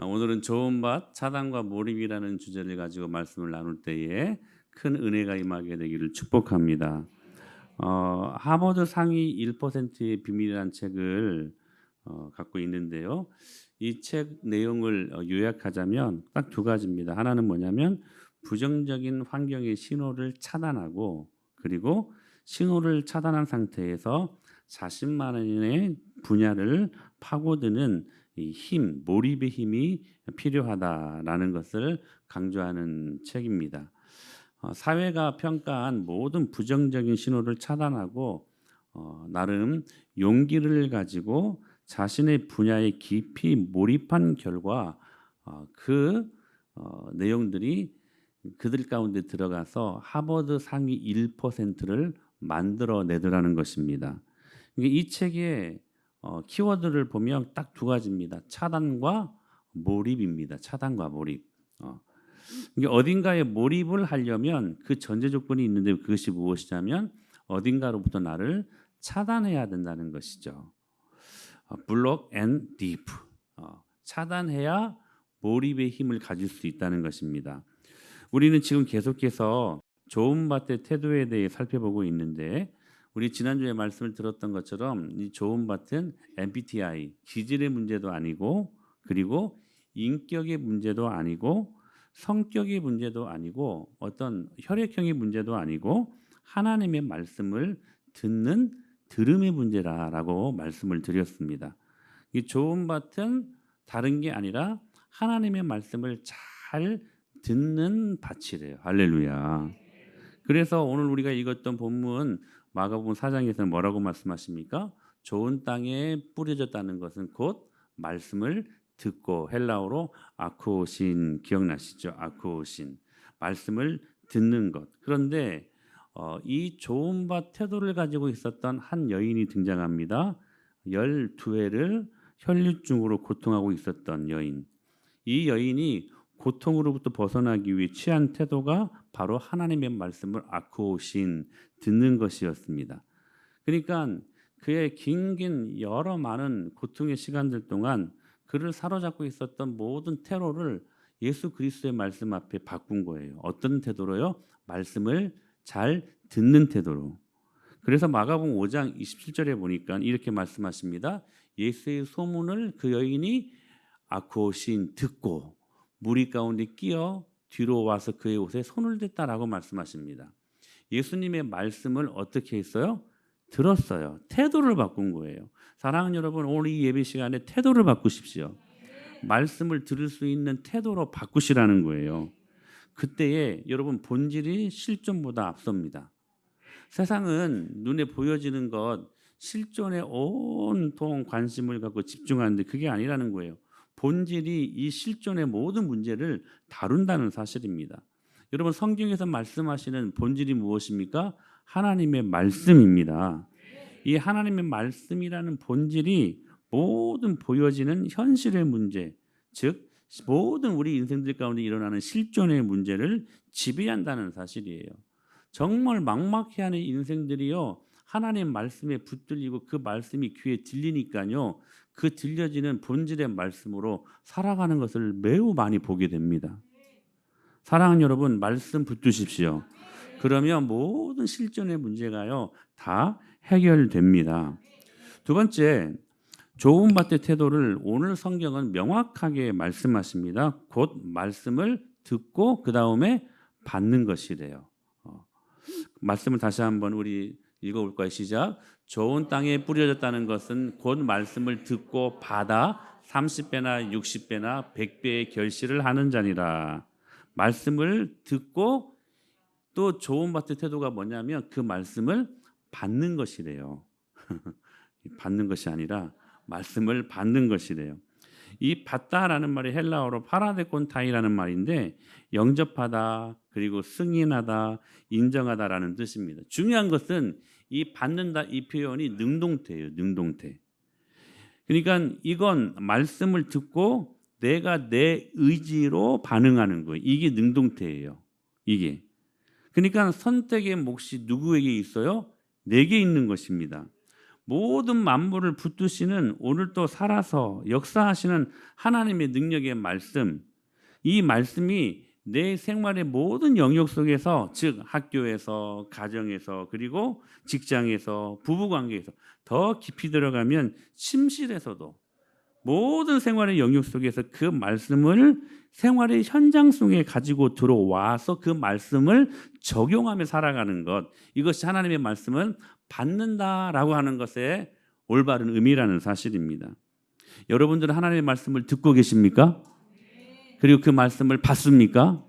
오늘은 좋은 밭, 차단과 몰입이라는 주제를 가지고 말씀을 나눌 때에 큰 은혜가 임하게 되기를 축복합니다. 하버드 상위 1%의 비밀이라는 책을 갖고 있는데요. 이 책 내용을 요약하자면 딱 두 가지입니다. 하나는 뭐냐면 부정적인 환경의 신호를 차단하고, 그리고 신호를 차단한 상태에서 자신만의 분야를 파고드는 이 힘, 몰입의 힘이 필요하다라는 것을 강조하는 책입니다. 사회가 평가한 모든 부정적인 신호를 차단하고 나름 용기를 가지고 자신의 분야에 깊이 몰입한 결과 내용들이 그들 가운데 들어가서 하버드 상위 1%를 만들어내더라는 것입니다. 이 책의 키워드를 보면 딱 두 가지입니다. 차단과 몰입입니다. 차단과 몰입. 이게 어딘가에 몰입을 하려면 그 전제 조건이 있는데, 그것이 무엇이냐면 어딘가로부터 나를 차단해야 된다는 것이죠. 블록 앤 디프. 차단해야 몰입의 힘을 가질 수 있다는 것입니다. 우리는 지금 계속해서 좋은 밭의 태도에 대해 살펴보고 있는데, 우리 지난주에 말씀을 들었던 것처럼 이 좋은 밭은 MBTI, 기질의 문제도 아니고, 그리고 인격의 문제도 아니고, 성격의 문제도 아니고, 어떤 혈액형의 문제도 아니고, 하나님의 말씀을 듣는 들음의 문제라고 말씀을 드렸습니다. 이 좋은 밭은 다른 게 아니라 하나님의 말씀을 잘 듣는 밭이래요. 할렐루야. 그래서 오늘 우리가 읽었던 본문 마가복음 4장에서는 뭐라고 말씀하십니까? 좋은 땅에 뿌려졌다는 것은 곧 말씀을 듣고, 헬라어로 아쿠오신, 기억나시죠? 아쿠오신, 말씀을 듣는 것. 그런데 이 좋은 밭 태도를 가지고 있었던 한 여인이 등장합니다. 12회를 혈류증으로 고통하고 있었던 여인. 이 여인이 고통으로부터 벗어나기 위해 취한 태도가 바로 하나님의 말씀을 아쿠오신, 듣는 것이었습니다. 그러니까 그의 긴 여러 많은 고통의 시간들 동안 그를 사로잡고 있었던 모든 테러를 예수 그리스도의 말씀 앞에 바꾼 거예요. 어떤 태도로요? 말씀을 잘 듣는 태도로. 그래서 마가복음 5장 27절에 보니까 이렇게 말씀하십니다. 예수의 소문을 그 여인이 아쿠오신 듣고 무리 가운데 끼어 뒤로 와서 그의 옷에 손을 댔다라고 말씀하십니다. 예수님의 말씀을 어떻게 했어요? 들었어요. 태도를 바꾼 거예요. 사랑하는 여러분, 오늘 이 예배 시간에 태도를 바꾸십시오. 말씀을 들을 수 있는 태도로 바꾸시라는 거예요. 그때에 여러분, 본질이 실존보다 앞섭니다. 세상은 눈에 보여지는 것, 실존에 온통 관심을 갖고 집중하는데 그게 아니라는 거예요. 본질이 이 실존의 모든 문제를 다룬다는 사실입니다. 여러분, 성경에서 말씀하시는 본질이 무엇입니까? 하나님의 말씀입니다. 이 하나님의 말씀이라는 본질이 모든 보여지는 현실의 문제, 즉 모든 우리 인생들 가운데 일어나는 실존의 문제를 지배한다는 사실이에요. 정말 막막해하는 인생들이요, 하나님 말씀에 붙들리고 그 말씀이 귀에 들리니까요, 그 들려지는 본질의 말씀으로 살아가는 것을 매우 많이 보게 됩니다. 사랑하는 여러분, 말씀 붙드십시오. 그러면 모든 실존의 문제가요 다 해결됩니다. 두 번째, 좋은 밭의 태도를 오늘 성경은 명확하게 말씀하십니다. 곧 말씀을 듣고 그 다음에 받는 것이래요. 말씀을 다시 한번 우리 읽어볼까요? 시작. 좋은 땅에 뿌려졌다는 것은 곧 말씀을 듣고 받아 30배나 60배나 100배의 결실을 하는 자니라. 말씀을 듣고 또 좋은 밭의 태도가 뭐냐면 그 말씀을 받는 것이래요. 받는 것이 아니라 말씀을 받는 것이래요. 이 받다라는 말이 헬라어로 파라데콘타이라는 말인데, 영접하다, 그리고 승인하다, 인정하다라는 뜻입니다. 중요한 것은 이 받는다, 이 표현이 능동태예요. 능동태. 그러니까 이건 말씀을 듣고 내가 내 의지로 반응하는 거예요. 이게 능동태예요. 이게. 그러니까 선택의 몫이 누구에게 있어요? 내게 있는 것입니다. 모든 만물을 붙드시는 오늘도 살아서 역사하시는 하나님의 능력의 말씀, 이 말씀이 내 생활의 모든 영역 속에서, 즉 학교에서, 가정에서, 그리고 직장에서, 부부관계에서 더 깊이 들어가면 침실에서도 모든 생활의 영역 속에서 그 말씀을 생활의 현장 속에 가지고 들어와서 그 말씀을 적용하며 살아가는 것, 이것이 하나님의 말씀을 받는다라고 하는 것의 올바른 의미라는 사실입니다. 여러분들은 하나님의 말씀을 듣고 계십니까? 그리고 그 말씀을 받습니까?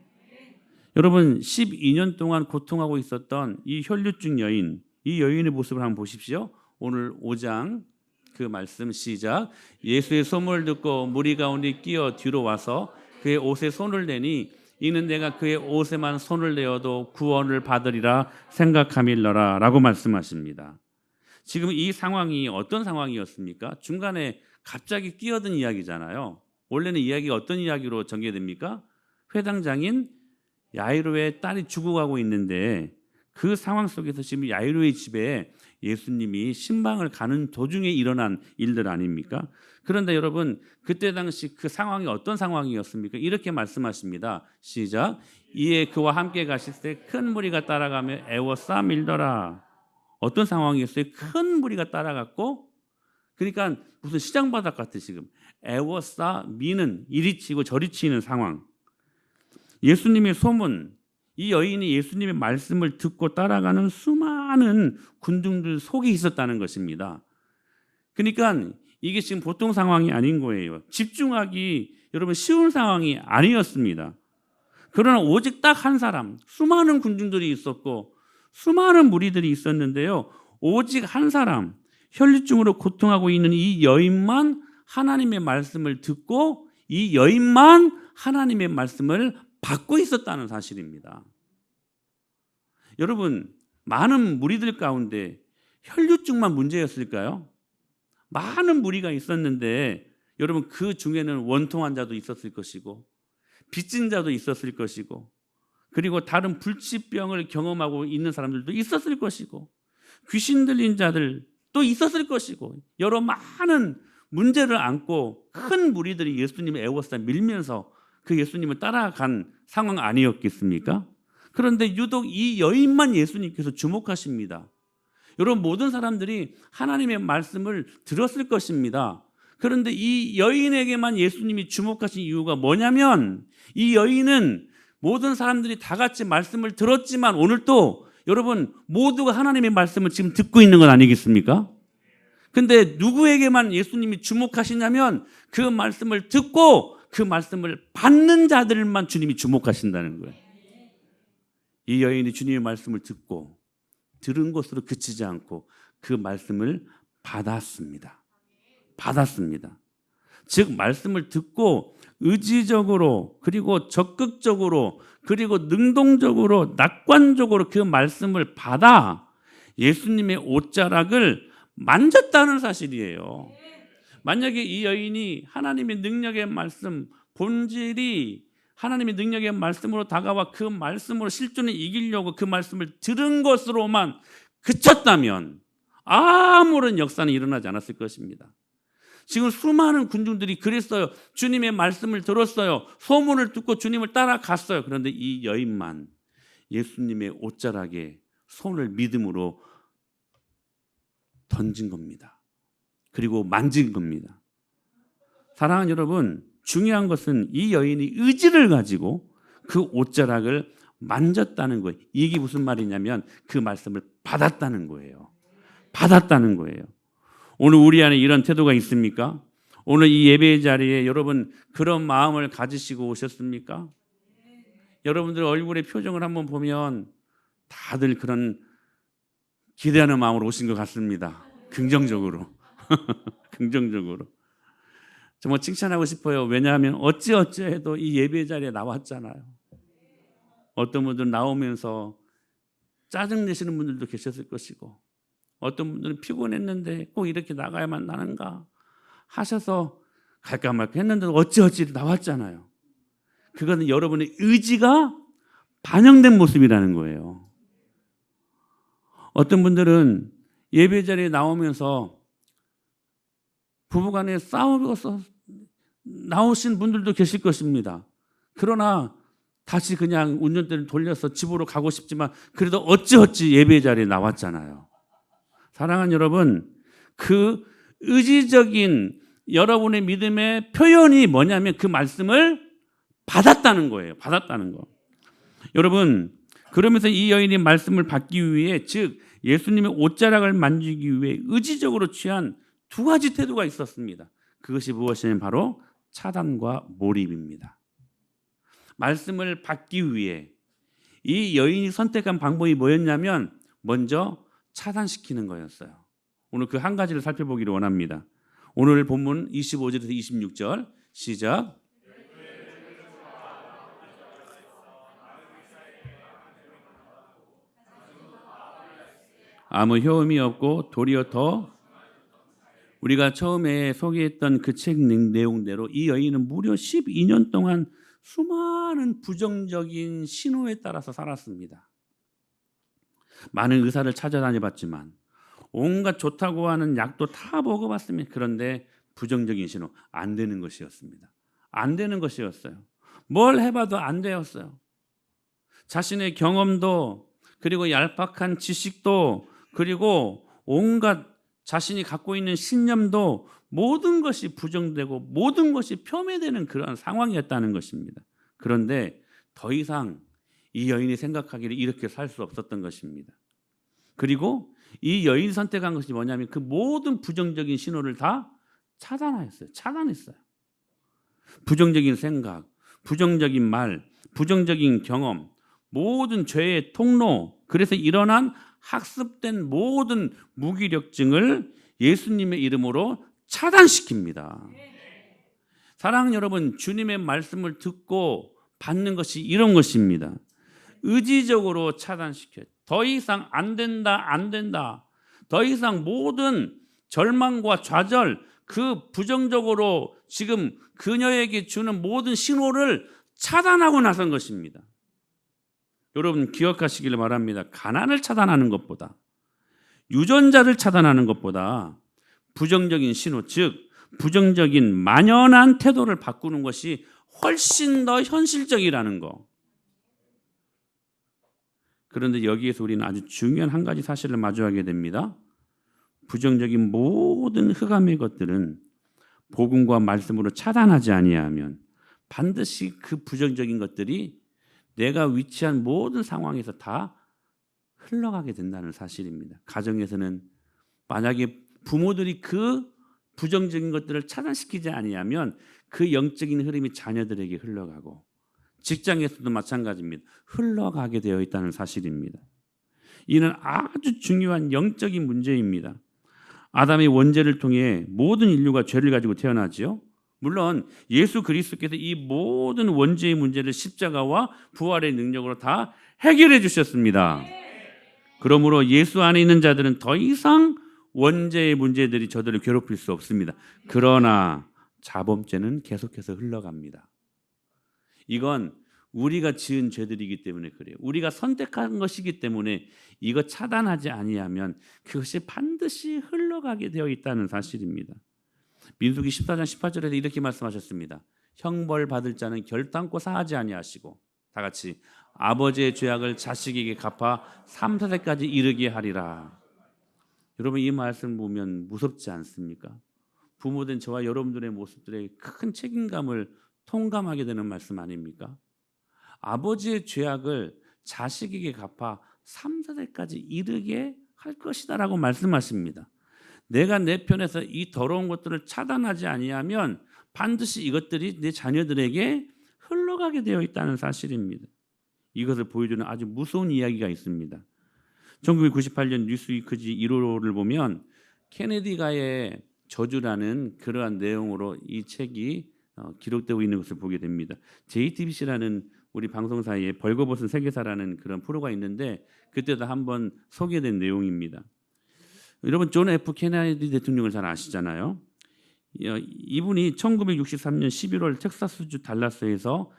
여러분 12년 동안 고통하고 있었던 이 혈류증 여인, 이 여인의 모습을 한번 보십시오. 오늘 5장 그 말씀 시작. 예수의 소문을 듣고 무리 가운데 끼어 뒤로 와서 그의 옷에 손을 대니 이는 내가 그의 옷에만 손을 내어도 구원을 받으리라 생각함일러라 라고 말씀하십니다. 지금 이 상황이 어떤 상황이었습니까? 중간에 갑자기 끼어든 이야기잖아요. 원래는 이야기가 어떤 이야기로 전개됩니까? 회당장인 야이로의 딸이 죽어가고 있는데 그 상황 속에서 지금 야이로의 집에 예수님이 신방을 가는 도중에 일어난 일들 아닙니까? 그런데 여러분 그때 당시 그 상황이 어떤 상황이었습니까? 이렇게 말씀하십니다. 시작. 이에 그와 함께 가실 때 큰 무리가 따라가며 애워싸 밀더라. 어떤 상황이었어요? 큰 무리가 따라갔고, 그러니까 무슨 시장 바닥 같아. 지금 애워싸 미는, 이리 치고 저리 치는 상황. 예수님의 소문, 이 여인이 예수님의 말씀을 듣고 따라가는 수많은 군중들 속에 있었다는 것입니다. 그러니까 이게 지금 보통 상황이 아닌 거예요. 집중하기 여러분 쉬운 상황이 아니었습니다. 그러나 오직 딱 한 사람, 수많은 군중들이 있었고 수많은 무리들이 있었는데요, 오직 한 사람, 혈류증으로 고통하고 있는 이 여인만 하나님의 말씀을 듣고 이 여인만 하나님의 말씀을 받고 있었다는 사실입니다. 여러분 많은 무리들 가운데 혈류증만 문제였을까요? 많은 무리가 있었는데 여러분 그 중에는 원통한 자도 있었을 것이고 빚진 자도 있었을 것이고 그리고 다른 불치병을 경험하고 있는 사람들도 있었을 것이고 귀신 들린 자들도 있었을 것이고 여러 많은 문제를 안고 큰 무리들이 예수님을 애워싸 밀면서 그 예수님을 따라간 상황 아니었겠습니까? 그런데 유독 이 여인만 예수님께서 주목하십니다. 여러분 모든 사람들이 하나님의 말씀을 들었을 것입니다. 그런데 이 여인에게만 예수님이 주목하신 이유가 뭐냐면 이 여인은 모든 사람들이 다 같이 말씀을 들었지만 오늘 또 여러분 모두가 하나님의 말씀을 지금 듣고 있는 건 아니겠습니까? 근데 누구에게만 예수님이 주목하시냐면 그 말씀을 듣고 그 말씀을 받는 자들만 주님이 주목하신다는 거예요. 이 여인이 주님의 말씀을 듣고 들은 것으로 그치지 않고 그 말씀을 받았습니다. 즉 말씀을 듣고 의지적으로 그리고 적극적으로 그리고 능동적으로 낙관적으로 그 말씀을 받아 예수님의 옷자락을 만졌다는 사실이에요. 만약에 이 여인이 하나님의 능력의 말씀, 본질이 하나님의 능력의 말씀으로 다가와 그 말씀으로 실존을 이기려고 그 말씀을 들은 것으로만 그쳤다면 아무런 역사는 일어나지 않았을 것입니다. 지금 수많은 군중들이 그랬어요. 주님의 말씀을 들었어요. 소문을 듣고 주님을 따라갔어요. 그런데 이 여인만 예수님의 옷자락에 손을 믿음으로 던진 겁니다. 그리고 만진 겁니다. 사랑하는 여러분, 중요한 것은 이 여인이 의지를 가지고 그 옷자락을 만졌다는 거예요. 이게 무슨 말이냐면 그 말씀을 받았다는 거예요. 오늘 우리 안에 이런 태도가 있습니까? 오늘 이 예배의 자리에 여러분 그런 마음을 가지시고 오셨습니까? 여러분들 얼굴의 표정을 한번 보면 다들 그런 기대하는 마음으로 오신 것 같습니다. 긍정적으로. 정말 칭찬하고 싶어요. 왜냐하면 어찌해도 이 예배 자리에 나왔잖아요. 어떤 분들은 나오면서 짜증내시는 분들도 계셨을 것이고 어떤 분들은 피곤했는데 꼭 이렇게 나가야만 나는가 하셔서 갈까 말까 했는데 어찌 나왔잖아요. 그거는 여러분의 의지가 반영된 모습이라는 거예요. 어떤 분들은 예배 자리에 나오면서 부부간에 싸워서 나오신 분들도 계실 것입니다. 그러나 다시 그냥 운전대를 돌려서 집으로 가고 싶지만 그래도 어찌어찌 예배 자리에 나왔잖아요. 사랑하는 여러분, 그 의지적인 여러분의 믿음의 표현이 뭐냐면 그 말씀을 받았다는 거예요. 받았다는 거. 여러분, 그러면서 이 여인이 말씀을 받기 위해, 즉 예수님의 옷자락을 만지기 위해 의지적으로 취한 두 가지 태도가 있었습니다. 그것이 무엇이냐면 바로 차단과 몰입입니다. 말씀을 받기 위해 이 여인이 선택한 방법이 뭐였냐면 먼저 차단시키는 거였어요. 오늘 그 한 가지를 살펴보기를 원합니다. 오늘 본문 25절에서 26절 시작. 아무 효험이 없고 도리어 더, 우리가 처음에 소개했던 그 책 내용대로 이 여인은 무려 12년 동안 수많은 부정적인 신호에 따라서 살았습니다. 많은 의사를 찾아다녀봤지만 온갖 좋다고 하는 약도 다 먹어봤습니다. 그런데 부정적인 신호, 안 되는 것이었습니다. 안 되는 것이었어요. 뭘 해봐도 안 되었어요. 자신의 경험도 그리고 얄팍한 지식도 그리고 온갖 자신이 갖고 있는 신념도 모든 것이 부정되고 모든 것이 폄훼되는 그런 상황이었다는 것입니다. 그런데 더 이상 이 여인이 생각하기를 이렇게 살 수 없었던 것입니다. 그리고 이 여인이 선택한 것이 뭐냐면 그 모든 부정적인 신호를 다 차단했어요. 차단했어요. 부정적인 생각, 부정적인 말, 부정적인 경험, 모든 죄의 통로, 그래서 일어난 학습된 모든 무기력증을 예수님의 이름으로 차단시킵니다. 사랑하는 여러분, 주님의 말씀을 듣고 받는 것이 이런 것입니다. 의지적으로 차단시켜요. 더 이상 안 된다, 안 된다. 더 이상 모든 절망과 좌절, 그 부정적으로 지금 그녀에게 주는 모든 신호를 차단하고 나선 것입니다. 여러분 기억하시길 바랍니다. 가난을 차단하는 것보다, 유전자를 차단하는 것보다 부정적인 신호, 즉 부정적인 만연한 태도를 바꾸는 것이 훨씬 더 현실적이라는 거. 그런데 여기에서 우리는 아주 중요한 한 가지 사실을 마주하게 됩니다. 부정적인 모든 흑암의 것들은 복음과 말씀으로 차단하지 아니하면 반드시 그 부정적인 것들이 내가 위치한 모든 상황에서 다 흘러가게 된다는 사실입니다. 가정에서는 만약에 부모들이 그 부정적인 것들을 차단시키지 아니하면 그 영적인 흐름이 자녀들에게 흘러가고, 직장에서도 마찬가지입니다. 흘러가게 되어 있다는 사실입니다. 이는 아주 중요한 영적인 문제입니다. 아담의 원죄를 통해 모든 인류가 죄를 가지고 태어나지요. 물론 예수 그리스도께서 이 모든 원죄의 문제를 십자가와 부활의 능력으로 다 해결해 주셨습니다. 그러므로 예수 안에 있는 자들은 더 이상 원죄의 문제들이 저들을 괴롭힐 수 없습니다. 그러나 자범죄는 계속해서 흘러갑니다. 이건 우리가 지은 죄들이기 때문에 그래요. 우리가 선택한 것이기 때문에 이거 차단하지 아니하면 그것이 반드시 흘러가게 되어 있다는 사실입니다. 민수기 14장 18절에서 이렇게 말씀하셨습니다. 형벌 받을 자는 결단코 사하지 아니하시고 다 같이 아버지의 죄악을 자식에게 갚아 3, 4세까지 이르게 하리라. 여러분 이 말씀 보면 무섭지 않습니까? 부모된 저와 여러분들의 모습들의 큰 책임감을 통감하게 되는 말씀 아닙니까? 아버지의 죄악을 자식에게 갚아 3, 4세까지 이르게 할 것이다라고 말씀하십니다. 내가 내 편에서 이 더러운 것들을 차단하지 아니하면 반드시 이것들이 내 자녀들에게 흘러가게 되어 있다는 사실입니다. 이것을 보여주는 아주 무서운 이야기가 있습니다. 1998년 뉴스위크지 1호를 보면 케네디가의 저주라는 그러한 내용으로 이 책이 기록되고 있는 것을 보게 됩니다. JTBC라는 우리 방송사에 벌거벗은 세계사라는 그런 프로가 있는데 그때도 한번 소개된 내용입니다. 여러분 존 F 케네디 대통령을 잘 아시잖아요. 이분이 1963년 11월 텍사스주 달라스에서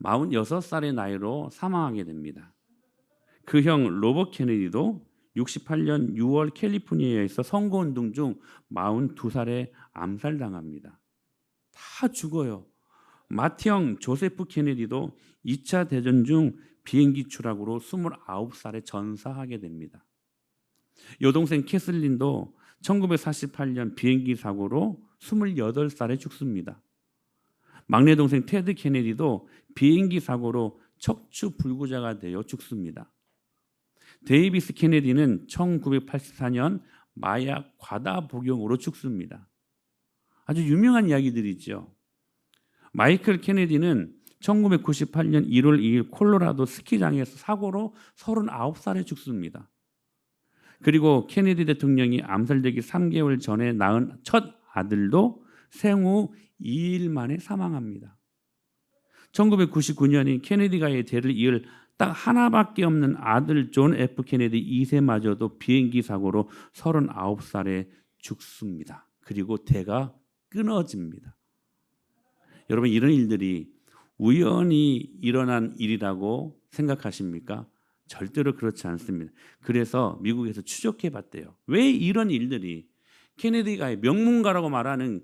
46살의 나이로 사망하게 됩니다. 그 형 로버트 케네디도 68년 6월 캘리포니아에서 선거운동 중 42살에 암살당합니다. 다 죽어요. 맏형 조세프 케네디도 2차 대전 중 비행기 추락으로 29살에 전사하게 됩니다. 여동생 캐슬린도 1948년 비행기 사고로 28살에 죽습니다. 막내 동생 테드 케네디도 비행기 사고로 척추 불구자가 되어 죽습니다. 데이비스 케네디는 1984년 마약 과다 복용으로 죽습니다. 아주 유명한 이야기들이죠. 마이클 케네디는 1998년 1월 2일 콜로라도 스키장에서 사고로 39살에 죽습니다. 그리고 케네디 대통령이 암살되기 3개월 전에 낳은 첫 아들도 생후 2일 만에 사망합니다. 1999년인 케네디가의 대를 이을 딱 하나밖에 없는 아들 존 F 케네디 2세마저도 비행기 사고로 39살에 죽습니다. 그리고 대가 끊어집니다. 여러분, 이런 일들이 우연히 일어난 일이라고 생각하십니까? 절대로 그렇지 않습니다. 그래서 미국에서 추적해 봤대요. 왜 이런 일들이, 케네디가 명문가라고 말하는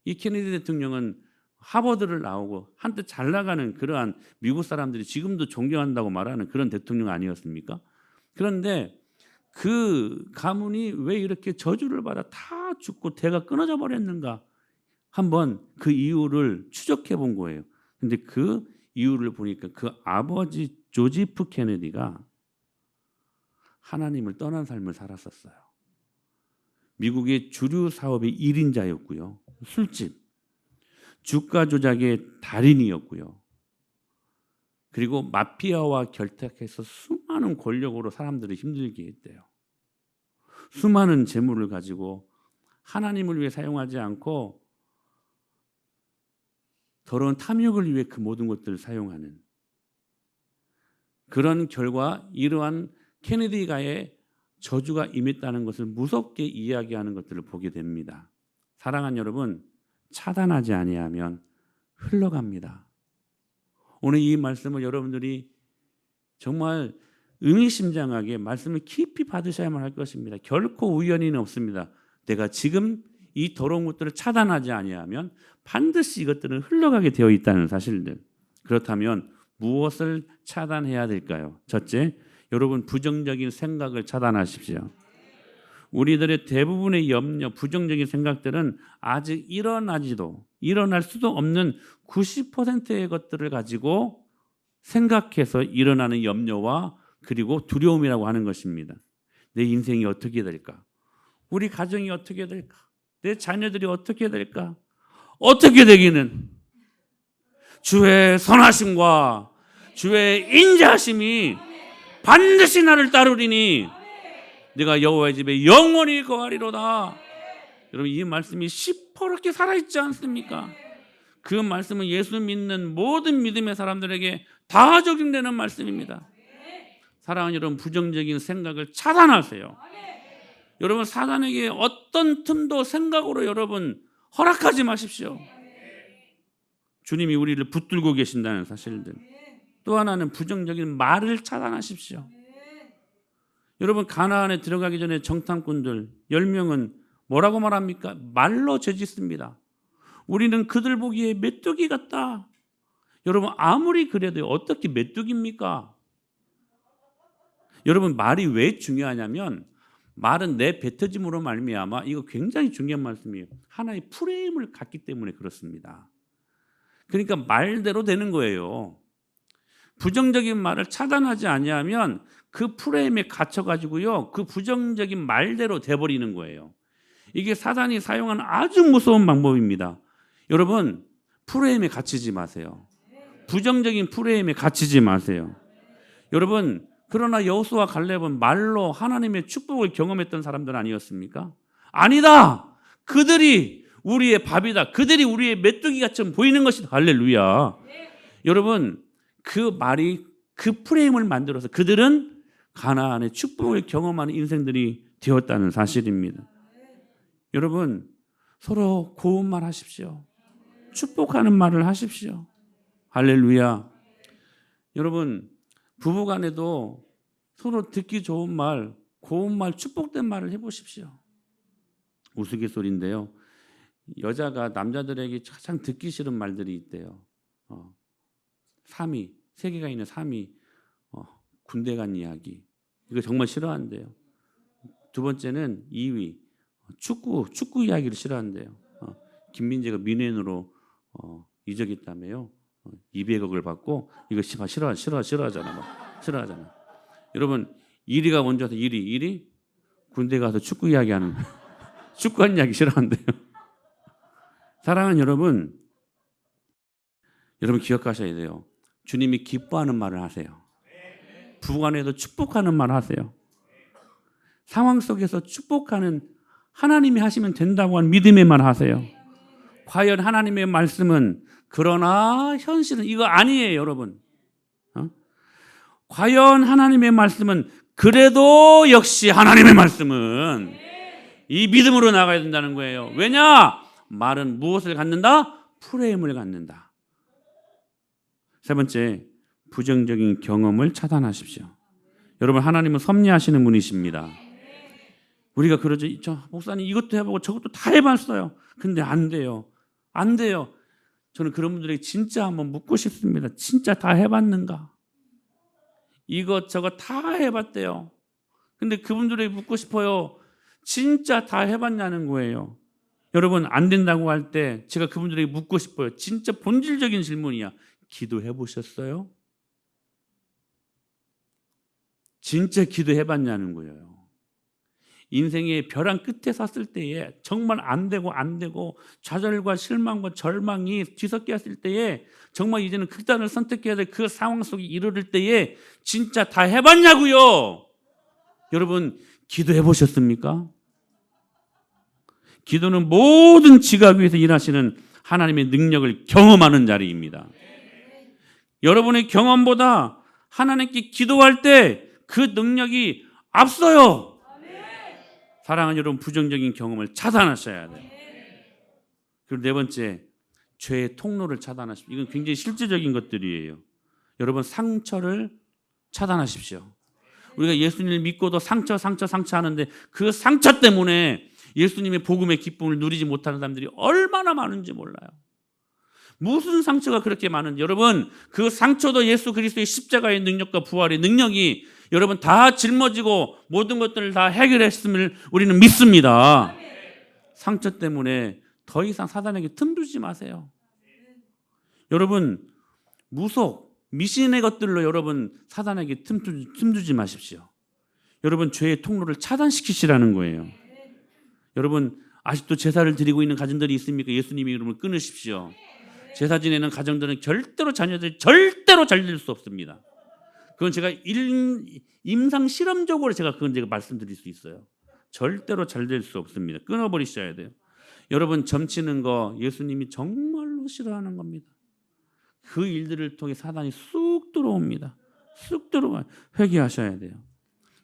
이 케네디 대통령은 하버드를 나오고 한때 잘 나가는 그러한 미국 사람들이 지금도 존경한다고 말하는 그런 대통령 아니었습니까? 그런데 그 가문이 왜 이렇게 저주를 받아 다 죽고 대가 끊어져 버렸는가? 한번 그 이유를 추적해 본 거예요. 근데 그 이유를 보니까 그 아버지 조지프 케네디가 하나님을 떠난 삶을 살았었어요. 미국의 주류 사업의 1인자였고요. 술집, 주가 조작의 달인이었고요. 그리고 마피아와 결탁해서 수많은 권력으로 사람들을 힘들게 했대요. 수많은 재물을 가지고 하나님을 위해 사용하지 않고 더러운 탐욕을 위해 그 모든 것들을 사용하는 그런 결과, 이러한 케네디가의 저주가 임했다는 것을 무섭게 이야기하는 것들을 보게 됩니다. 사랑하는 여러분, 차단하지 아니하면 흘러갑니다. 오늘 이 말씀을 여러분들이 정말 의미심장하게 말씀을 깊이 받으셔야만 할 것입니다. 결코 우연히는 없습니다. 내가 지금 이 더러운 것들을 차단하지 아니하면 반드시 이것들은 흘러가게 되어 있다는 사실들. 그렇다면 무엇을 차단해야 될까요? 첫째, 여러분, 부정적인 생각을 차단하십시오. 우리들의 대부분의 염려, 부정적인 생각들은 아직 일어날 수도 없는 90%의 것들을 가지고 생각해서 일어나는 염려와 그리고 두려움이라고 하는 것입니다. 내 인생이 어떻게 될까? 우리 가정이 어떻게 될까? 내 자녀들이 어떻게 될까? 어떻게 되기는 주의 선하심과 주의 인자하심이 반드시 나를 따르리니 내가 여호와의 집에 영원히 거하리로다. 여러분, 이 말씀이 시퍼렇게 살아있지 않습니까? 그 말씀은 예수 믿는 모든 믿음의 사람들에게 다 적용되는 말씀입니다. 사랑하는 여러분, 부정적인 생각을 차단하세요. 여러분, 사단에게 어떤 틈도 생각으로 여러분 허락하지 마십시오. 주님이 우리를 붙들고 계신다는 사실들. 또 하나는 부정적인 말을 차단하십시오. 여러분, 가나안에 들어가기 전에 정탐꾼들 10명은 뭐라고 말합니까? 말로 죄짓습니다. 우리는 그들 보기에 메뚜기 같다. 여러분, 아무리 그래도 어떻게 메뚜기입니까? 여러분, 말이 왜 중요하냐면 말은 내 뱉어짐으로 말미암아, 이거 굉장히 중요한 말씀이에요. 하나의 프레임을 갖기 때문에 그렇습니다. 그러니까 말대로 되는 거예요. 부정적인 말을 차단하지 아니하면 그 프레임에 갇혀가지고요, 그 부정적인 말대로 돼버리는 거예요. 이게 사단이 사용하는 아주 무서운 방법입니다. 여러분, 프레임에 갇히지 마세요. 부정적인 프레임에 갇히지 마세요. 여러분, 그러나 여호수아 갈렙은 말로 하나님의 축복을 경험했던 사람들 아니었습니까? 아니다. 그들이 우리의 밥이다. 그들이 우리의 메뚜기같이 보이는 것이다. 할렐루야. 여러분, 그 말이 그 프레임을 만들어서 그들은 가나안의 축복을 경험하는 인생들이 되었다는 사실입니다. 여러분, 서로 고운 말 하십시오. 축복하는 말을 하십시오. 할렐루야. 여러분, 부부간에도 서로 듣기 좋은 말, 고운 말, 축복된 말을 해보십시오. 우스갯소리인데요. 여자가 남자들에게 가장 듣기 싫은 말들이 있대요. 3위, 세계가 있는 3위, 군대 간 이야기. 이거 정말 싫어한대요. 두 번째는 2위, 축구 이야기를 싫어한대요. 김민재가 민hen으로 이적했다며요. 200억을 받고 이거 싫어하잖아. 싫어하잖아. 여러분 1위가 먼저 와서 1위 군대 가서 축구 이야기하는 축구하는 이야기 싫어한대요. 사랑하는 여러분 기억하셔야 돼요. 주님이 기뻐하는 말을 하세요. 부관에도 축복하는 말을 하세요. 상황 속에서 축복하는 하나님이 하시면 된다고 하는 믿음의 말 하세요. 과연 하나님의 말씀은 그러나 현실은 이거 아니에요, 여러분. 과연 하나님의 말씀은 그래도 역시 하나님의 말씀은 이 믿음으로 나가야 된다는 거예요. 왜냐? 말은 무엇을 갖는다? 프레임을 갖는다. 세 번째, 부정적인 경험을 차단하십시오. 여러분 하나님은 섭리하시는 분이십니다. 우리가 그러죠. 목사님 이것도 해보고 저것도 다 해봤어요. 근데 안 돼요. 안 돼요. 저는 그런 분들에게 진짜 한번 묻고 싶습니다. 진짜 다 해봤는가? 이것저것 다 해봤대요. 근데 그분들에게 묻고 싶어요. 진짜 다 해봤냐는 거예요. 여러분 안 된다고 할 때 제가 그분들에게 묻고 싶어요. 진짜 본질적인 질문이야. 기도해 보셨어요? 진짜 기도해봤냐는 거예요. 인생의 벼랑 끝에 섰을 때에 정말 안 되고 좌절과 실망과 절망이 뒤섞였을 때에 정말 이제는 극단을 선택해야 될 그 상황 속에 이르를 때에 진짜 다 해봤냐고요. 여러분 기도해 보셨습니까? 기도는 모든 지각 위에서 일하시는 하나님의 능력을 경험하는 자리입니다. 여러분의 경험보다 하나님께 기도할 때 그 능력이 앞서요. 사랑하는 여러분, 부정적인 경험을 차단하셔야 돼요. 그리고 네 번째, 죄의 통로를 차단하십시오. 이건 굉장히 실제적인 것들이에요. 여러분 상처를 차단하십시오. 우리가 예수님을 믿고도 상처 하는데 그 상처 때문에 예수님의 복음의 기쁨을 누리지 못하는 사람들이 얼마나 많은지 몰라요. 무슨 상처가 그렇게 많은지. 여러분 그 상처도 예수 그리스도의 십자가의 능력과 부활의 능력이 여러분 다 짊어지고 모든 것들을 다 해결했음을 우리는 믿습니다. 상처 때문에 더 이상 사단에게 틈 두지 마세요. 여러분 무속 미신의 것들로 여러분 사단에게 틈 두지 마십시오. 여러분 죄의 통로를 차단시키시라는 거예요. 여러분 아직도 제사를 드리고 있는 가정들이 있습니까? 예수님의 이름을 끊으십시오. 제사 지내는 가정들은 절대로 자녀들이 절대로 잘 될 수 없습니다. 그건 제가 임상 실험적으로 제가 말씀드릴 수 있어요. 절대로 잘 될 수 없습니다. 끊어버리셔야 돼요. 여러분 점치는 거 예수님이 정말로 싫어하는 겁니다. 그 일들을 통해 사단이 쑥 들어옵니다. 쑥 들어와요. 회개하셔야 돼요.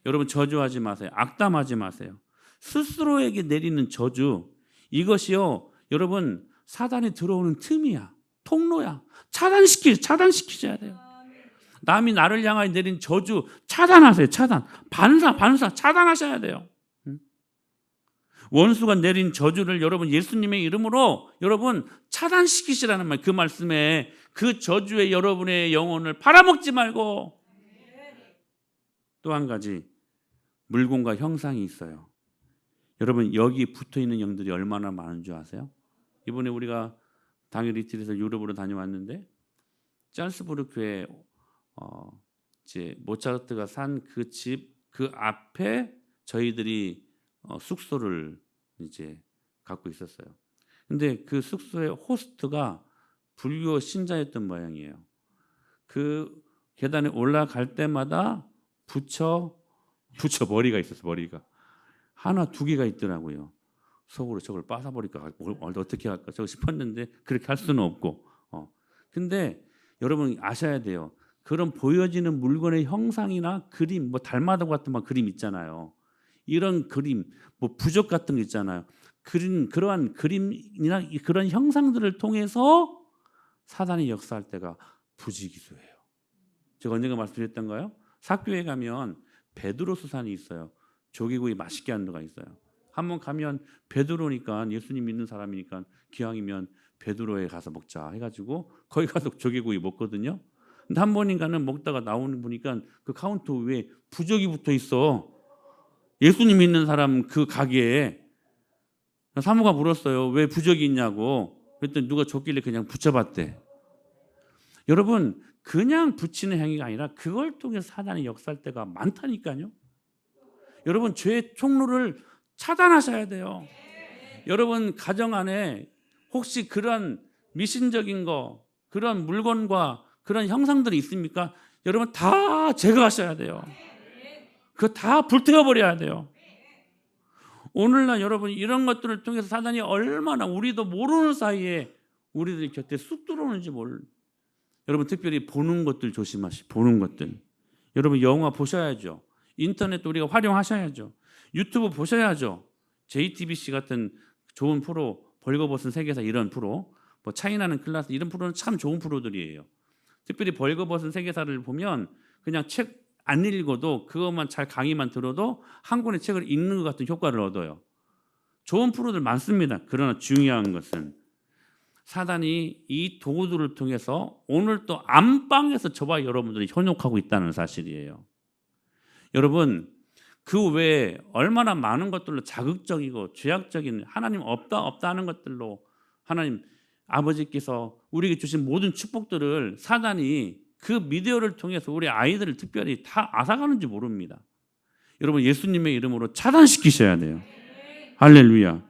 여러분 저주하지 마세요. 악담하지 마세요. 스스로에게 내리는 저주 이것이요 여러분 사단이 들어오는 틈이야. 통로야. 차단시키셔야 돼요. 남이 나를 향하여 내린 저주 차단하세요. 차단. 반사 차단하셔야 돼요. 원수가 내린 저주를 여러분 예수님의 이름으로 여러분 차단시키시라는 말. 그 말씀에 그 저주에 여러분의 영혼을 팔아먹지 말고. 또 한 가지 물건과 형상이 있어요. 여러분 여기 붙어있는 영들이 얼마나 많은 줄 아세요? 이번에 우리가 당일 이틀에서 유럽으로 다녀왔는데 짤스부르크 교회 이제 모차르트가 산 그 집 그 앞에 저희들이 숙소를 이제 갖고 있었어요. 근데 그 숙소의 호스트가 불교 신자였던 모양이에요. 그 계단에 올라갈 때마다 부처 머리가 있었어. 머리가 하나 두 개가 있더라고요. 속으로 저걸 빠사버릴까 어떻게 할까 저거 싶었는데 그렇게 할 수는 없고. 근데 여러분 아셔야 돼요. 그런 보여지는 물건의 형상이나 그림, 뭐 닮아도 같은 막 그림 있잖아요. 이런 그림, 뭐 부적 같은 거 있잖아요. 그러한 그림이나 그런 형상들을 통해서 사단이 역사할 때가 부지기수예요. 제가 언젠가 말씀드렸던가요? 사교에 가면 베드로 수산이 있어요. 조개구이 맛있게 하는 데가 있어요. 한번 가면 베드로니까 예수님 믿는 사람이니까 기왕이면 베드로에 가서 먹자 해가지고 거기 가서 조개구이 먹거든요. 근데 한 번인가는 먹다가 나오는 보니까 그 카운터 위에 부적이 붙어 있어. 예수님 믿는 사람 그 가게에. 사모가 물었어요. 왜 부적이 있냐고. 그랬더니 누가 줬길래 그냥 붙여봤대. 여러분, 그냥 붙이는 행위가 아니라 그걸 통해서 사단이 역사할 때가 많다니까요. 여러분, 죄의 통로를 차단하셔야 돼요. 여러분 가정 안에 혹시 그런 미신적인 거, 그런 물건과 그런 형상들이 있습니까? 여러분 다 제거하셔야 돼요. 그거 다 불태워버려야 돼요. 오늘날 여러분 이런 것들을 통해서 사단이 얼마나 우리도 모르는 사이에 우리들 곁에 쑥 들어오는지 여러분 특별히 보는 것들 조심하시고 보는 것들. 여러분 영화 보셔야죠. 인터넷도 우리가 활용하셔야죠. 유튜브 보셔야죠. JTBC 같은 좋은 프로, 벌거벗은 세계사 이런 프로, 뭐 차이나는 클라스 이런 프로는 참 좋은 프로들이에요. 특별히 벌거벗은 세계사를 보면 그냥 책 안 읽어도 그것만 잘 강의만 들어도 한 권의 책을 읽는 것 같은 효과를 얻어요. 좋은 프로들 많습니다. 그러나 중요한 것은 사단이 이 도구들을 통해서 오늘 또 안방에서 저와 여러분들이 현혹하고 있다는 사실이에요. 여러분 그 외에 얼마나 많은 것들로 자극적이고 죄악적인 하나님 없다 하는 것들로 하나님 아버지께서 우리에게 주신 모든 축복들을 사단이 그 미디어를 통해서 우리 아이들을 특별히 다 앗아가는지 모릅니다. 여러분 예수님의 이름으로 차단시키셔야 돼요. 할렐루야.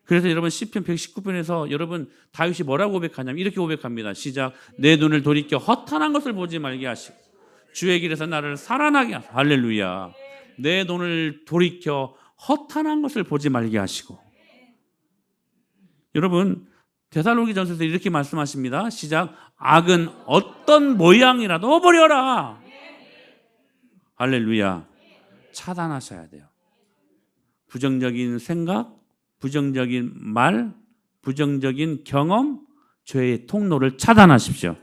그래서 여러분 시편 119편에서 여러분 다윗이 뭐라고 고백하냐면 이렇게 고백합니다. 시작. 내 눈을 돌이켜 허탄한 것을 보지 말게 하시고 주의 길에서 나를 살아나게 하소서. 할렐루야. 내 눈을 돌이켜 허탄한 것을 보지 말게 하시고. 여러분 데살로니가전서에서 이렇게 말씀하십니다. 시작. 악은 어떤 모양이라도 버려라. 할렐루야. 차단하셔야 돼요. 부정적인 생각, 부정적인 말, 부정적인 경험, 죄의 통로를 차단하십시오.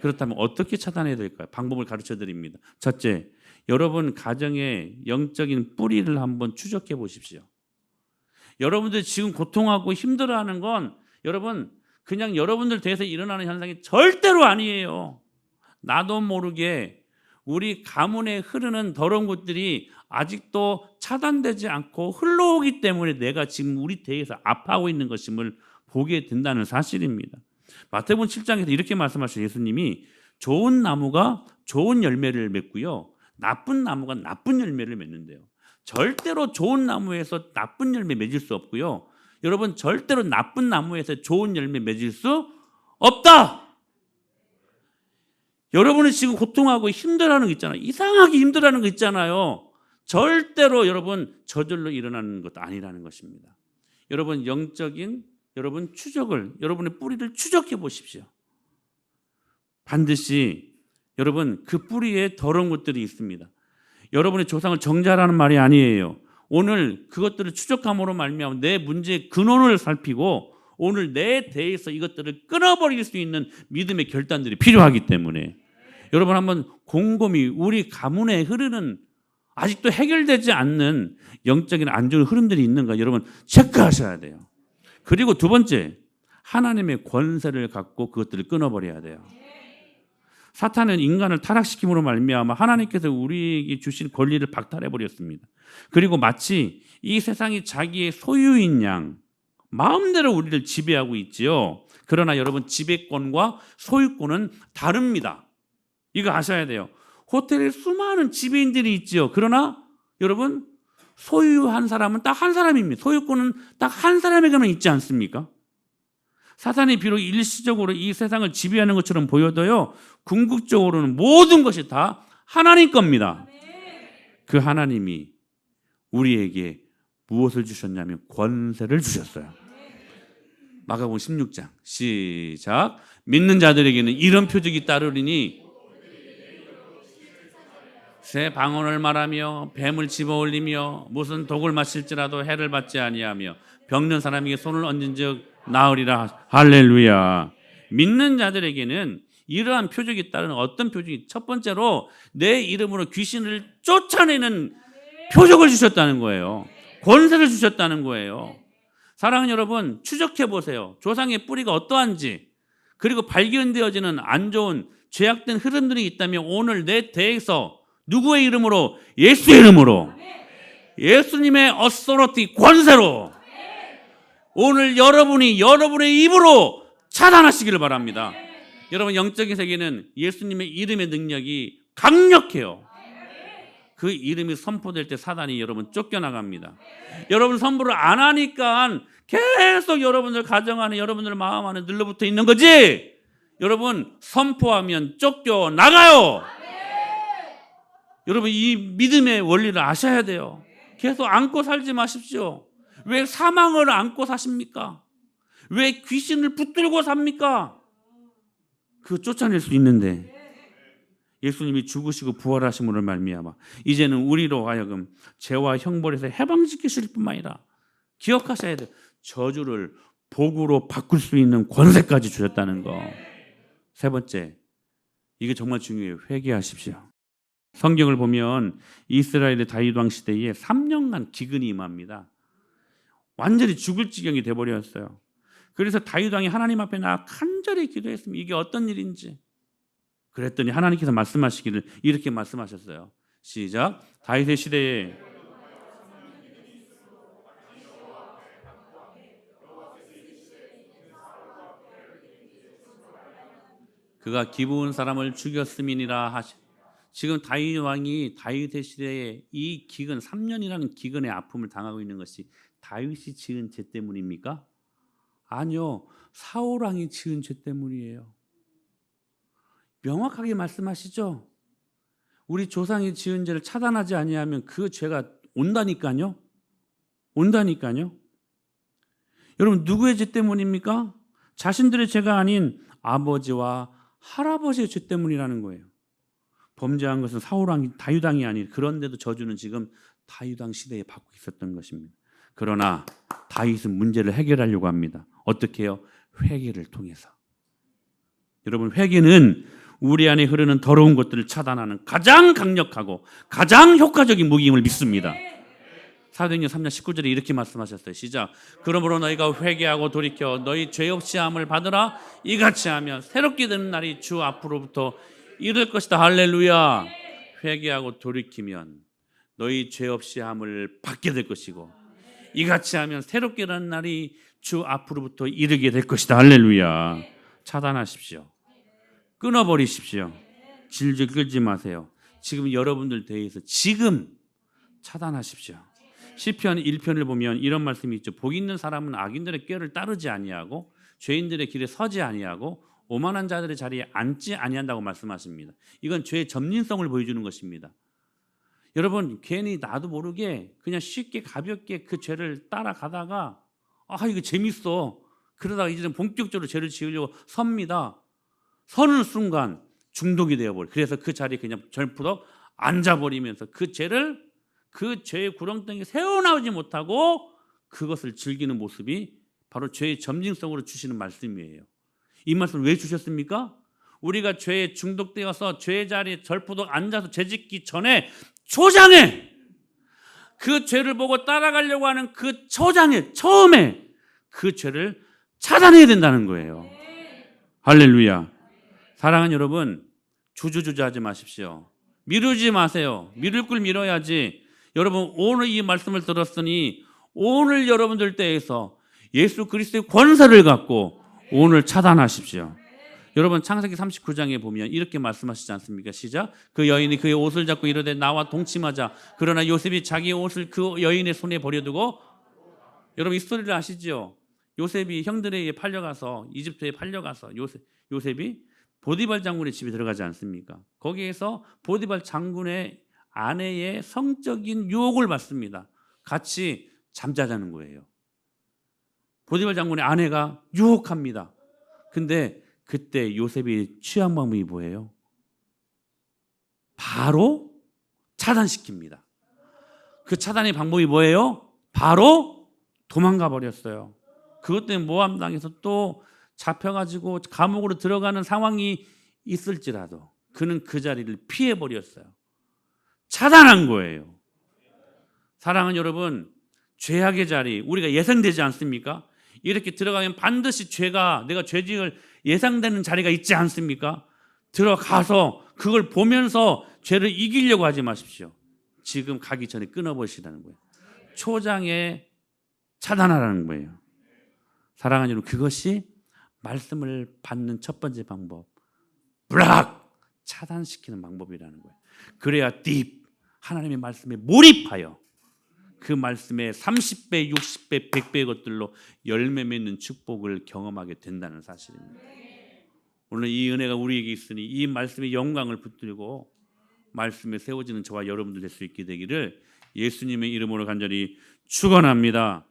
그렇다면 어떻게 차단해야 될까요? 방법을 가르쳐 드립니다. 첫째, 여러분 가정의 영적인 뿌리를 한번 추적해 보십시오. 여러분들 지금 고통하고 힘들어하는 건 여러분 그냥 여러분들 대해서 일어나는 현상이 절대로 아니에요. 나도 모르게 우리 가문에 흐르는 더러운 것들이 아직도 차단되지 않고 흘러오기 때문에 내가 지금 우리 대해서 아파하고 있는 것임을 보게 된다는 사실입니다. 마태복음 7장에서 이렇게 말씀하셔요. 예수님이 좋은 나무가 좋은 열매를 맺고요. 나쁜 나무가 나쁜 열매를 맺는데요. 절대로 좋은 나무에서 나쁜 열매 맺을 수 없고요. 여러분 절대로 나쁜 나무에서 좋은 열매 맺을 수 없다. 여러분이 지금 고통하고 힘들어하는 거 있잖아요. 이상하게 힘들어하는 거 있잖아요. 절대로 여러분 저절로 일어나는 것도 아니라는 것입니다. 여러분 영적인 여러분 추적을 여러분의 뿌리를 추적해 보십시오. 반드시 여러분 그 뿌리에 더러운 것들이 있습니다. 여러분의 조상을 정죄하라는 말이 아니에요. 오늘 그것들을 추적함으로 말미암아 내 문제의 근원을 살피고 오늘 내 대해서 이것들을 끊어버릴 수 있는 믿음의 결단들이 필요하기 때문에 여러분 한번 곰곰이 우리 가문에 흐르는 아직도 해결되지 않는 영적인 안 좋은 흐름들이 있는가 여러분 체크하셔야 돼요. 그리고 두 번째, 하나님의 권세를 갖고 그것들을 끊어버려야 돼요. 사탄은 인간을 타락시킴으로 말미암아 하나님께서 우리에게 주신 권리를 박탈해버렸습니다. 그리고 마치 이 세상이 자기의 소유인 양 마음대로 우리를 지배하고 있지요. 그러나 여러분 지배권과 소유권은 다릅니다. 이거 아셔야 돼요. 호텔에 수많은 지배인들이 있지요. 그러나 여러분 소유한 사람은 딱 한 사람입니다. 소유권은 딱 한 사람에게만 있지 않습니까? 사탄이 비록 일시적으로 이 세상을 지배하는 것처럼 보여도요. 궁극적으로는 모든 것이 다 하나님 겁니다. 그 하나님이 우리에게 무엇을 주셨냐면 권세를 주셨어요. 마가복음 16장 시작. 믿는 자들에게는 이런 표적이 따르리니 새 방언을 말하며 뱀을 집어올리며 무슨 독을 마실지라도 해를 받지 아니하며 병든 사람에게 손을 얹은즉 나으리라. 할렐루야. 믿는 자들에게는 이러한 표적이 따르는 어떤 표적이 첫 번째로 내 이름으로 귀신을 쫓아내는 표적을 주셨다는 거예요. 권세를 주셨다는 거예요. 사랑하는 여러분, 추적해 보세요. 조상의 뿌리가 어떠한지, 그리고 발견되어지는 안 좋은 죄악된 흐름들이 있다면 오늘 내 대에서 누구의 이름으로? 예수의 이름으로, 예수님의 어소리티 권세로 오늘 여러분의 입으로 차단하시기를 바랍니다. 여러분, 영적인 세계는 예수님의 이름의 능력이 강력해요. 그 이름이 선포될 때 사단이 여러분 쫓겨나갑니다. 여러분 선포를 안 하니까 계속 여러분들 가정 안에, 여러분들 마음 안에 늘러붙어 있는 거지. 여러분 선포하면 쫓겨나가요. 여러분 이 믿음의 원리를 아셔야 돼요. 계속 안고 살지 마십시오. 왜 사망을 안고 사십니까? 왜 귀신을 붙들고 삽니까? 그거 쫓아낼 수 있는데 예수님이 죽으시고 부활하심으로 말미암아 이제는 우리로 하여금 죄와 형벌에서 해방시키실 뿐만 아니라 기억하셔야 돼요. 저주를 복으로 바꿀 수 있는 권세까지 주셨다는 거. 세 번째, 이게 정말 중요해요. 회개하십시오. 성경을 보면 이스라엘의 다윗 왕 시대에 3년간 기근이 임합니다. 완전히 죽을 지경이 돼버렸어요. 그래서 다윗 왕이 하나님 앞에 나아 간절히 기도했습니다. 이게 어떤 일인지. 그랬더니 하나님께서 말씀하시기를 이렇게 말씀하셨어요. 시작. 다윗의 시대에 그가 기브온 사람을 죽였음이니라 하시. 지금 다윗 왕이 다윗의 시대에 이 기근 3년이라는 기근의 아픔을 당하고 있는 것이 다윗이 지은 죄 때문입니까? 아니요. 사울 왕이 지은 죄 때문이에요. 명확하게 말씀하시죠. 우리 조상이 지은 죄를 차단하지 아니하면 그 죄가 온다니까요. 온다니까요. 여러분 누구의 죄 때문입니까? 자신들의 죄가 아닌 아버지와 할아버지의 죄 때문이라는 거예요. 범죄한 것은 사울 왕이 다윗 왕이 아닌, 그런데도 저주는 지금 다윗 왕 시대에 받고 있었던 것입니다. 그러나 다윗은 문제를 해결하려고 합니다. 어떻게 해요? 회개를 통해서. 여러분 회개는 우리 안에 흐르는 더러운 것들을 차단하는 가장 강력하고 가장 효과적인 무기임을 믿습니다. 사도행전 3장 19절에 이렇게 말씀하셨어요. 시작. 그러므로 너희가 회개하고 돌이켜 너희 죄 없이 함을 받으라. 이같이 하면 새롭게 되는 날이 주 앞으로부터 이룰 것이다. 할렐루야. 회개하고 돌이키면 너희 죄 없이 함을 받게 될 것이고 이같이 하면 새롭게 되는 날이 주 앞으로부터 이르게 될 것이다. 할렐루야. 차단하십시오. 끊어버리십시오. 질질 끌지 마세요. 지금 여러분들 대해서 지금 차단하십시오. 시편 1편을 보면 이런 말씀이 있죠. 복 있는 사람은 악인들의 꾀를 따르지 아니하고 죄인들의 길에 서지 아니하고 오만한 자들의 자리에 앉지 아니한다고 말씀하십니다. 이건 죄의 점진성을 보여주는 것입니다. 여러분 괜히 나도 모르게 그냥 쉽게 가볍게 그 죄를 따라가다가 이거 재밌어. 그러다가 이제는 본격적으로 죄를 지으려고 섭니다. 서는 순간 중독이 되어버려요. 그래서 그 자리에 그냥 절푸덕 앉아버리면서 그 죄의 구렁텅이에 새어나오지 못하고 그것을 즐기는 모습이 바로 죄의 점진성으로 주시는 말씀이에요. 이 말씀을 왜 주셨습니까? 우리가 죄에 중독되어서 죄의 자리에 절푸덕 앉아서 죄짓기 전에 초장에 그 죄를 보고 따라가려고 하는 그 초장에 처음에 그 죄를 차단해야 된다는 거예요. 할렐루야. 사랑하는 여러분, 주저하지 마십시오. 미루지 마세요. 미룰 걸 미뤄야지. 여러분 오늘 이 말씀을 들었으니 오늘 여러분들 때에서 예수 그리스도의 권세를 갖고 오늘 차단하십시오. 여러분 창세기 39장에 보면 이렇게 말씀하시지 않습니까? 시작. 그 여인이 그의 옷을 잡고 이르되 나와 동침하자. 그러나 요셉이 자기의 옷을 그 여인의 손에 버려두고. 여러분 이 스토리를 아시죠? 요셉이 형들에게 팔려가서 이집트에 팔려가서 요셉이 보디발 장군의 집에 들어가지 않습니까? 거기에서 보디발 장군의 아내의 성적인 유혹을 받습니다. 같이 잠자자는 거예요. 보디발 장군의 아내가 유혹합니다. 근데 그때 요셉이 취한 방법이 뭐예요? 바로 차단시킵니다. 그 차단의 방법이 뭐예요? 바로 도망가 버렸어요. 그것 때문에 모함당해서 또 잡혀가지고 감옥으로 들어가는 상황이 있을지라도 그는 그 자리를 피해버렸어요. 차단한 거예요. 사랑하는 여러분, 죄악의 자리 우리가 예상되지 않습니까? 이렇게 들어가면 반드시 내가 죄직을 예상되는 자리가 있지 않습니까? 들어가서 그걸 보면서 죄를 이기려고 하지 마십시오. 지금 가기 전에 끊어버리시라는 거예요. 초장에 차단하라는 거예요. 사랑하는 여러분, 그것이 말씀을 받는 첫 번째 방법, 블락 차단시키는 방법이라는 거예요. 그래야 딥 하나님의 말씀에 몰입하여 그 말씀에 30배, 60배, 100배의 것들로 열매 맺는 축복을 경험하게 된다는 사실입니다. 오늘 이 은혜가 우리에게 있으니 이 말씀의 영광을 붙들고 말씀에 세워지는 저와 여러분들 될 수 있게 되기를 예수님의 이름으로 간절히 축원합니다.